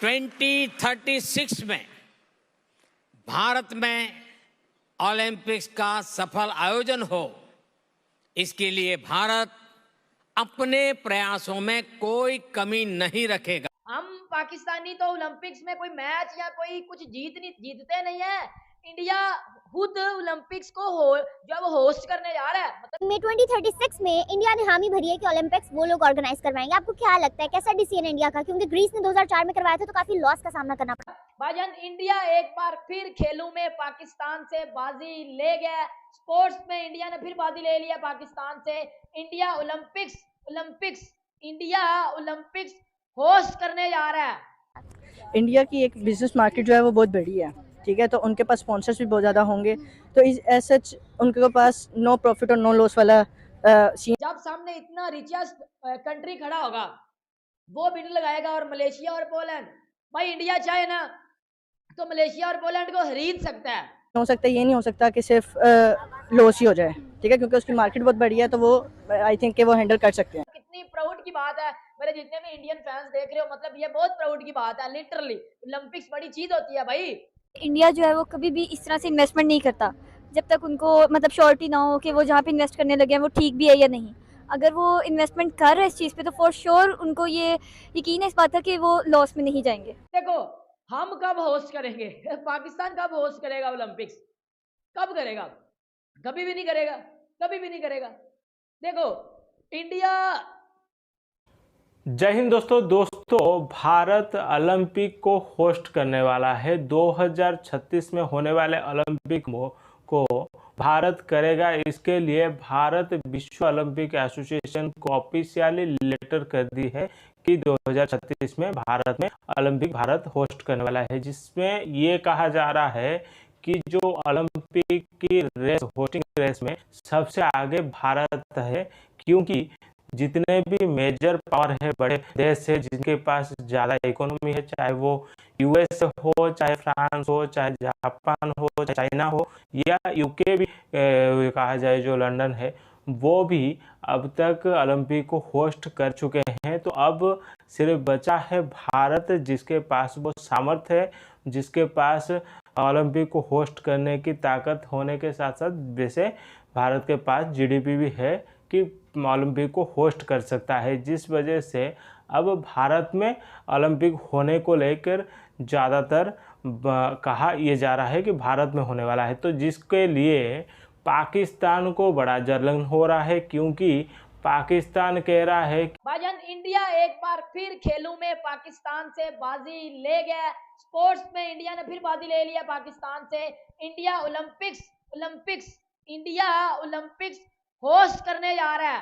2036 में भारत में ओलंपिक्स का सफल आयोजन हो, इसके लिए भारत अपने प्रयासों में कोई कमी नहीं रखेगा। हम पाकिस्तानी तो ओलंपिक्स में कोई मैच या कोई कुछ जीतते नहीं है। इंडिया खुद ओलंपिक्स को जो वो होस्ट करने जा रहा है। मतलब में 2036 में इंडिया ने हामी भरी है कि ओलंपिक्स वो लोग ऑर्गेनाइज करवाएंगे। आपको क्या लगता है, कैसा डिसीजन इंडिया का? क्योंकि ग्रीस ने 2004 में करवाया था तो काफी लॉस का सामना करना पड़ा। भाईजान, इंडिया एक बार फिर खेलों में पाकिस्तान से बाजी ले गया। स्पोर्ट्स में इंडिया ने फिर बाजी ले लिया पाकिस्तान से। इंडिया ओलंपिक्स होस्ट करने जा रहा है। इंडिया की एक बिजनेस मार्केट जो है वो बहुत बड़ी है, ठीक है, तो उनके पास स्पॉन्सर्स भी बहुत ज़्यादा होंगे, तो इस सच उनके पास नो प्रॉफिट और नो लॉस वाला सीन। जब सामने इतना रिचेस्ट कंट्री खड़ा होगा, वो बिड लगाएगा और मलेशिया और पोलैंड, भाई इंडिया चाहे ना तो मलेशिया और पोलैंड को खरीद सकता है। हो सकता है, ये नहीं हो सकता कि सिर्फ लॉस ही हो जाए, ठीक है, क्योंकि उसकी मार्केट बहुत बड़ी है, तो वो आई थिंक कि वो हैंडल कर सकते हैं। कितनी प्राउड की बात है, मेरे जितने भी इंडियन फैंस देख रहे हो, मतलब ये बहुत प्राउड की बात है। लिटरली ओलंपिक्स बड़ी चीज होती है भाई। इंडिया जो है वो कभी भी इस तरह से इन्वेस्टमेंट नहीं करता जब तक उनको मतलब श्योरिटी ना हो कि वो जहाँ पे इन्वेस्ट करने लगे हैं वो ठीक भी है या नहीं। अगर वो इन्वेस्टमेंट कर रहे हैं इस चीज़ पे तो फॉर श्योर उनको ये यकीन है इस बात का कि वो लॉस में नहीं जाएंगे। देखो, हम कब होस्ट करेंगे? पाकिस्तान कब होस्ट करेगा ओलंपिक्स? कब करेगा? कभी भी नहीं करेगा, कभी भी नहीं करेगा। देखो इंडिया। जय हिंद दोस्तों, भारत ओलंपिक को होस्ट करने वाला है। 2036 में होने वाले ओलंपिक को भारत करेगा। इसके लिए भारत विश्व ओलंपिक एसोसिएशन को ऑफिशियली लेटर कर दी है कि 2036 में भारत में ओलंपिक भारत होस्ट करने वाला है, जिसमें ये कहा जा रहा है कि जो ओलंपिक की रेस होस्टिंग रेस में सबसे आगे भारत है, क्योंकि जितने भी मेजर पावर है, बड़े देश है जिनके पास ज़्यादा इकोनॉमी है, चाहे वो यूएस हो, चाहे फ्रांस हो, चाहे जापान हो, चाहे चाइना हो, या यूके भी कहा जाए, जो लंदन है, वो भी अब तक ओलंपिक को होस्ट कर चुके हैं। तो अब सिर्फ बचा है भारत, जिसके पास वो सामर्थ्य है, जिसके पास ओलंपिक को होस्ट करने की ताकत होने के साथ साथ वैसे भारत के पास जीडीपी भी है कि ओलंपिक को होस्ट कर सकता है, जिस वजह से अब भारत में ओलंपिक होने को लेकर ज़्यादातर कहा यह जा रहा है कि भारत में होने वाला है, तो जिसके लिए पाकिस्तान को बड़ा जलन हो रहा है, क्योंकि पाकिस्तान कह रहा है भाईजान इंडिया एक बार फिर खेलों में पाकिस्तान से बाजी ले गया। स्पोर्ट्स में इंडिया ने फिर बाजी ले लिया पाकिस्तान से। इंडिया ओलंपिक्स होस्ट करने जा रहा है।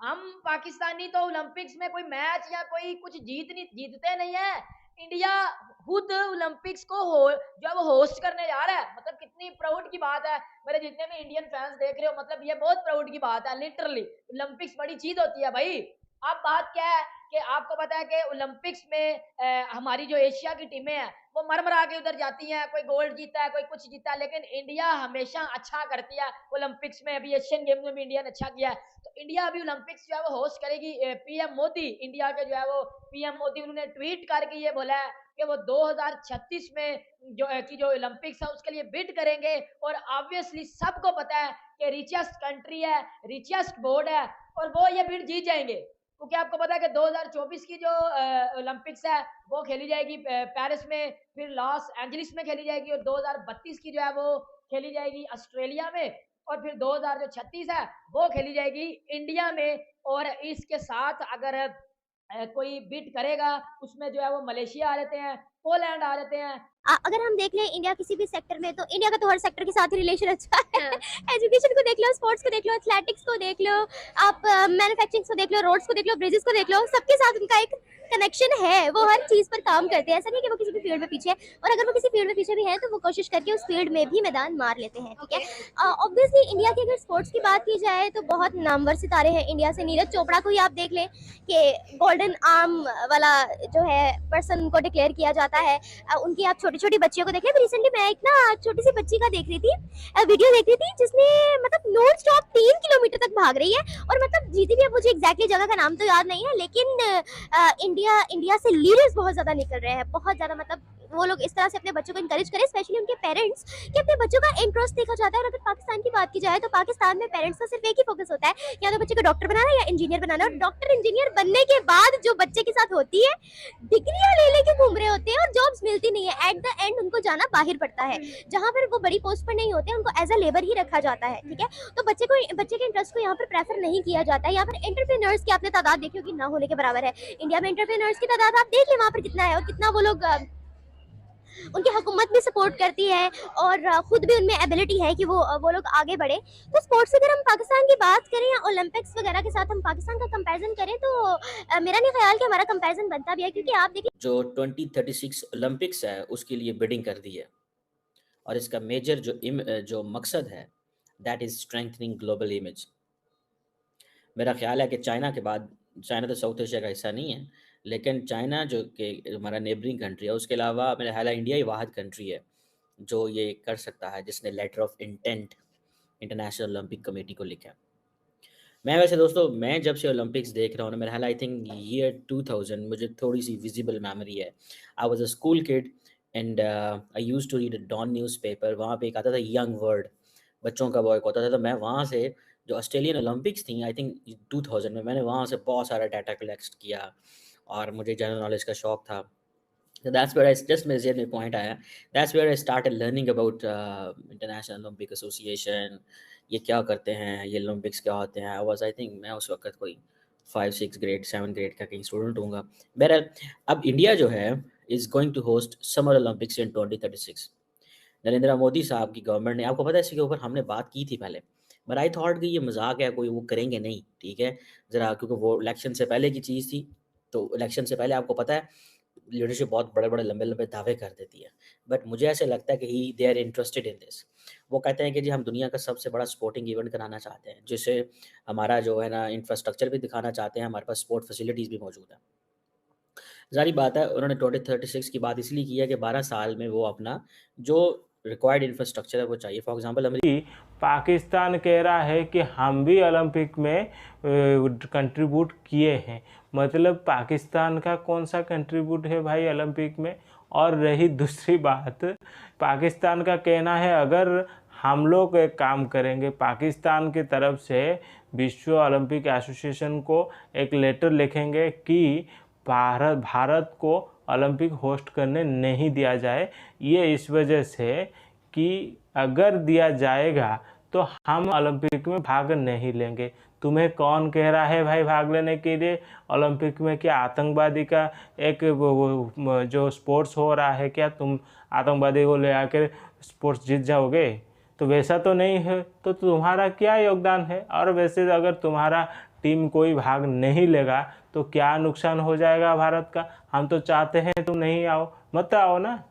हम पाकिस्तानी तो ओलंपिक्स में कोई मैच या कोई कुछ जीतते नहीं है। इंडिया खुद ओलंपिक्स को जो वो होस्ट करने जा रहा है। मतलब कितनी प्राउड की बात है, मेरे जितने भी इंडियन फैंस देख रहे हो, मतलब ये बहुत प्राउड की बात है। लिटरली ओलंपिक्स बड़ी चीज होती है भाई। अब बात क्या है कि आपको पता है कि ओलंपिक्स में हमारी जो एशिया की टीमें हैं वो मरमरा के उधर जाती हैं, कोई गोल्ड जीता है, कोई कुछ जीता है, लेकिन इंडिया हमेशा अच्छा करती है ओलंपिक्स में। अभी एशियन गेम्स में भी इंडिया ने अच्छा किया है, तो इंडिया अभी ओलंपिक्स जो है वो होस्ट करेगी। पीएम मोदी, इंडिया के जो है वो पीएम मोदी, उन्होंने ट्वीट करके ये बोला है कि वो 2036 में जो ओलंपिक्स है उसके लिए बिड करेंगे। और ऑब्वियसली सबको पता है कि रिचेस्ट कंट्री है, रिचेस्ट बोर्ड है, और वो ये बिड जीत जाएंगे, क्योंकि आपको पता है कि 2024 की जो ओलंपिक्स है वो खेली जाएगी पेरिस में, फिर लॉस एंजलिस में खेली जाएगी, और 2032 की जो है वो खेली जाएगी ऑस्ट्रेलिया में, और फिर 2036 है वो खेली जाएगी इंडिया में। और इसके साथ अगर कोई बिट करेगा उसमें जो है वो मलेशिया आ जाते हैं, पोलैंड आ जाते हैं। अगर हम देख लें इंडिया किसी भी सेक्टर में, तो इंडिया का तो हर सेक्टर के साथ ही रिलेशन अच्छा है। एजुकेशन को देख लो, स्पोर्ट्स को देख लो, एथलेटिक्स को देख लो, आप मैन्युफैक्चरिंग को देख लो, रोड्स को देख लो, ब्रिजेस को देख लो, सबके साथ उनका एक कनेक्शन है। वो हर चीज पर काम करते हैं, ऐसा नहीं कि वो किसी भी फील्ड में पीछे है, और अगर वो किसी फील्ड में पीछे भी है तो वो कोशिश करके उस फील्ड में भी मैदान मार लेते हैं, ठीक है। ऑब्वियसली इंडिया की अगर स्पोर्ट्स की बात की जाए तो बहुत नामवर सितारे हैं इंडिया से। नीरज चोपड़ा को ही आप देख लें कि गोल्डन आर्म वाला जो है पर्सन उनको डिक्लेयर किया जाता है। उनकी आप छोटी छोटी बच्चियों को देख लें। रिसेंटली मैं एक ना छोटी सी बच्ची का देख रही थी, वीडियो देख रही थी, जिसने मतलब नॉन स्टॉप 3 किलोमीटर तक भाग रही है, और मतलब जीती भी है। मुझे एग्जैक्टली जगह का नाम तो याद नहीं है, लेकिन इंडिया से लीडर्स बहुत ज़्यादा निकल रहे हैं, बहुत ज़्यादा, मतलब वो लोग इस तरह से अपने बच्चों को इनकरेज करें, स्पेशली उनके पेरेंट्स, कि अपने बच्चों का इंटरेस्ट देखा जाता है। और अगर पाकिस्तान की बात की जाए तो पाकिस्तान में पेरेंट्स का सिर्फ एक ही फोकस होता है, या तो बच्चे को डॉक्टर बनाना है या इंजीनियर बनाना है। और डॉक्टर इंजीनियर बनने के बाद जो बच्चे के साथ होती है, डिग्रियां ले लेके घूम रहे होते हैं और जॉब्स मिलती नहीं है। एट द एंड उनको जाना बाहर पड़ता है, जहाँ पर वो बड़ी पोस्ट पर नहीं होते, उनको एज अ लेबर ही रखा जाता है। ठीक है, तो बच्चे के इंटरेस्ट को यहाँ पर प्रेफर नहीं किया जाता है। यहाँ पर एंटरप्रेन्योर्स की आपने तादाद देखी होगी, ना होने के बराबर है। इंडिया में एंटरप्रेन्योर्स की तादाद आप देख लें वहाँ पर कितना है, और कितना वो लोग उनकी हुकूमत भी सपोर्ट करती है, और खुद भी उनमें एबिलिटी है कि वो लोग आगे बढ़े। तो स्पोर्ट्स से अगर हम पाकिस्तान की बात करें या ओलंपिक्स वगैरह के साथ हम पाकिस्तान का कंपैरिजन करें, तो मेरा नहीं ख्याल कि हमारा कंपैरिजन बनता भी है, क्योंकि आप देखिए जो 2036 ओलंपिक्स है उसके लिए बिडिंग कर दी है, और इसका मेजर जो मकसद है that is strengthening global image. मेरा ख्याल है कि चाइना के बाद, चाइना तो साउथ एशिया का हिस्सा नहीं है, लेकिन चाइना जो कि हमारा नेबरिंग कंट्री है, उसके अलावा मेरा ख्याल है इंडिया ही वाहिद कंट्री है जो ये कर सकता है, जिसने letter of intent International Olympic Committee को लिखा है। मैं वैसे दोस्तों, मैं जब से ओलंपिक्स देख रहा हूँ ना, मेरा ख्याल आई थिंक ईयर 2000, मुझे थोड़ी सी विजिबल मेमोरी है। I was a school kid and I used to read a Dawn newspaper. वहाँ पे एक आता था यंग वर्ल्ड, बच्चों का वर्क होता था, तो मैं वहाँ से जो ऑस्ट्रेलियन ओलंपिक्स थी आई थिंक 2000 में, मैंने वहाँ से बहुत सारा डाटा कलेक्ट किया और मुझे जनरल नॉलेज का शौक था। So that's where I just मेरे जेहन में पॉइंट आया, that's where I started learning about International Olympic Association, ये क्या करते हैं, ये ओलंपिक्स क्या होते हैं। I think मैं उस वक्त कोई 5-6 ग्रेड 7 ग्रेड का कहीं स्टूडेंट होऊंगा। बहरहाल अब इंडिया जो है is going to host summer Olympics in 2036। Narendra Modi साहब की गवर्नमेंट ने, आपको पता है इसके ऊपर हमने बात की थी पहले, बट आई थॉट कि ये मजाक है, कोई वो करेंगे नहीं, ठीक है ज़रा, क्योंकि वो इलेक्शन से पहले की चीज़ थी। तो इलेक्शन से पहले आपको पता है लीडरशिप बहुत बड़े-बड़े लंबे-लंबे दावे कर देती है, बट मुझे ऐसे लगता है कि they are interested in this. वो कहते हैं कि जी हम दुनिया का सबसे बड़ा स्पोर्टिंग इवेंट कराना चाहते हैं, जिससे हमारा जो है ना इंफ्रास्ट्रक्चर भी दिखाना चाहते हैं, हमारे पास स्पोर्ट फैसिलिटीज़ भी मौजूद है। ज़ाहिर बात है उन्होंने 2036 की बात इसलिए की है कि 12 साल में वो अपना जो रिक्वायर्ड इंफ्रास्ट्रक्चर है वो चाहिए। फॉर एग्जांपल पाकिस्तान कह रहा है कि हम भी ओलंपिक में कंट्रीब्यूट किए हैं, मतलब पाकिस्तान का कौन सा कंट्रीब्यूट है भाई ओलंपिक में। और रही दूसरी बात, पाकिस्तान का कहना है अगर हम लोग एक काम करेंगे, पाकिस्तान की तरफ से विश्व ओलंपिक एसोसिएशन को एक लेटर लिखेंगे कि भारत को ओलंपिक होस्ट करने नहीं दिया जाए। ये इस वजह से कि अगर दिया जाएगा तो हम ओलंपिक में भाग नहीं लेंगे। तुम्हें कौन कह रहा है भाई भाग लेने के लिए ओलंपिक में? क्या आतंकवादी का एक जो स्पोर्ट्स हो रहा है, क्या तुम आतंकवादी को ले आकर स्पोर्ट्स जीत जाओगे? तो वैसा तो नहीं है, तो तुम्हारा क्या योगदान है? और वैसे अगर तुम्हारा टीम कोई भाग नहीं लेगा तो क्या नुकसान हो जाएगा भारत का? हम तो चाहते हैं तुम नहीं आओ, मत आओ ना।